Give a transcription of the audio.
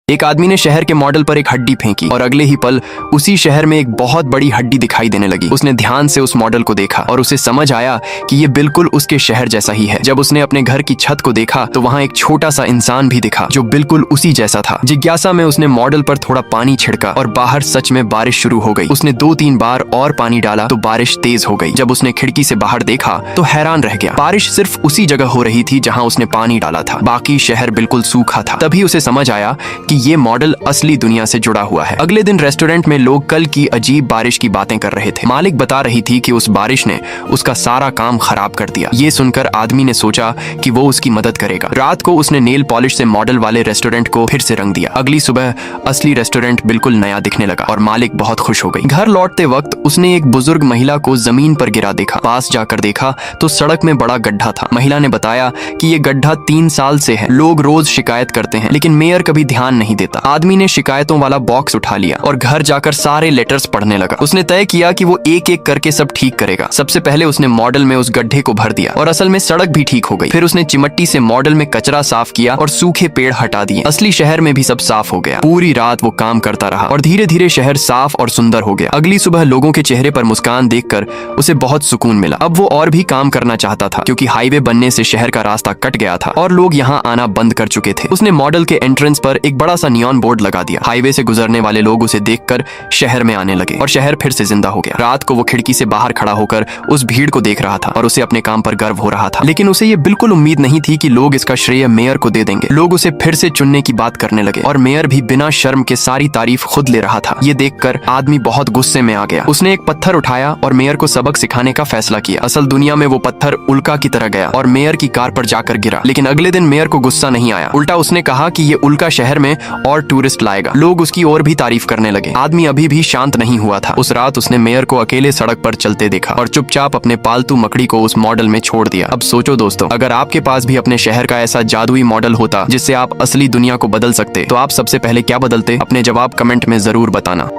एक आदमी ने शहर के मॉडल पर एक हड्डी फेंकी और अगले ही पल उसी शहर में एक बहुत बड़ी हड्डी दिखाई देने लगी। उसने ध्यान से उस मॉडल को देखा और उसे समझ आया कि ये बिल्कुल उसके शहर जैसा ही है। जब उसने अपने घर की छत को देखा तो वहाँ एक छोटा सा इंसान भी दिखा जो बिल्कुल उसी जैसा था। जिज्ञासा में उसने मॉडल पर थोड़ा पानी छिड़का और बाहर सच में बारिश शुरू हो गई। उसने 2-3 बार और पानी डाला तो बारिश तेज हो गई। जब उसने खिड़की से बाहर देखा तो हैरान रह गया। बारिश सिर्फ उसी जगह हो रही थी जहाँ उसने पानी डाला था, बाकी शहर बिल्कुल सूखा था। तभी उसे समझ आया कि ये मॉडल असली दुनिया से जुड़ा हुआ है। अगले दिन रेस्टोरेंट में लोग कल की अजीब बारिश की बातें कर रहे थे। मालिक बता रही थी कि उस बारिश ने उसका सारा काम खराब कर दिया। ये सुनकर आदमी ने सोचा कि वो उसकी मदद करेगा। रात को उसने नेल पॉलिश से मॉडल वाले रेस्टोरेंट को फिर से रंग दिया। अगली सुबह असली रेस्टोरेंट बिल्कुल नया दिखने लगा और मालिक बहुत खुश हो गई। घर लौटते वक्त उसने एक बुजुर्ग महिला को जमीन पर गिरा देखा। पास जाकर देखा तो सड़क में बड़ा गड्ढा था। महिला ने बताया कि ये गड्ढा 3 साल से है। लोग रोज शिकायत करते हैं लेकिन मेयर कभी ध्यान नहीं देता। आदमी ने शिकायतों वाला बॉक्स उठा लिया और घर जाकर सारे लेटर्स पढ़ने लगा। उसने तय किया कि वो एक एक करके सब ठीक करेगा। सबसे पहले उसने मॉडल में उस गड्ढे को भर दिया और असल में सड़क भी ठीक हो गई। फिर उसने चिमट्टी से मॉडल में कचरा साफ किया और सूखे पेड़ हटा दिए। असली शहर में भी सब साफ हो गया। पूरी रात वो काम करता रहा और धीरे धीरे शहर साफ और सुंदर हो गया। अगली सुबह लोगों के चेहरे पर मुस्कान देखकर उसे बहुत सुकून मिला। अब वो और भी काम करना चाहता था क्योंकि हाईवे बनने से शहर का रास्ता कट गया था और लोग यहाँ आना बंद कर चुके थे। उसने मॉडल के एंट्रेंस पर एक बड़ा सा नियॉन बोर्ड लगा दिया। हाईवे से गुजरने वाले लोग उसे देखकर शहर में आने लगे और शहर फिर से जिंदा हो गया। रात को वो खिड़की से बाहर खड़ा होकर उस भीड़ को देख रहा था और उसे अपने काम पर गर्व हो रहा था। लेकिन उसे ये बिल्कुल उम्मीद नहीं थी कि लोग इसका श्रेय मेयर को दे देंगे। लोग उसे फिर से चुनने की बात करने लगे और मेयर भी बिना शर्म के सारी तारीफ खुद ले रहा था। ये देखकर आदमी बहुत गुस्से में आ गया। उसने एक पत्थर उठाया और मेयर को सबक सिखाने का फैसला किया। असल दुनिया में वो पत्थर उल्का की तरह गया और मेयर की कार पर जाकर गिरा। लेकिन अगले दिन मेयर को गुस्सा नहीं आया। उल्टा उसने कहा कि ये उल्का शहर में और टूरिस्ट लाएगा। लोग उसकी और भी तारीफ करने लगे। आदमी अभी भी शांत नहीं हुआ था। उस रात उसने मेयर को अकेले सड़क पर चलते देखा और चुपचाप अपने पालतू मकड़ी को उस मॉडल में छोड़ दिया। अब सोचो दोस्तों, अगर आपके पास भी अपने शहर का ऐसा जादुई मॉडल होता जिससे आप असली दुनिया को बदल सकते, तो आप सबसे पहले क्या बदलते? अपने जवाब कमेंट में जरूर बताना।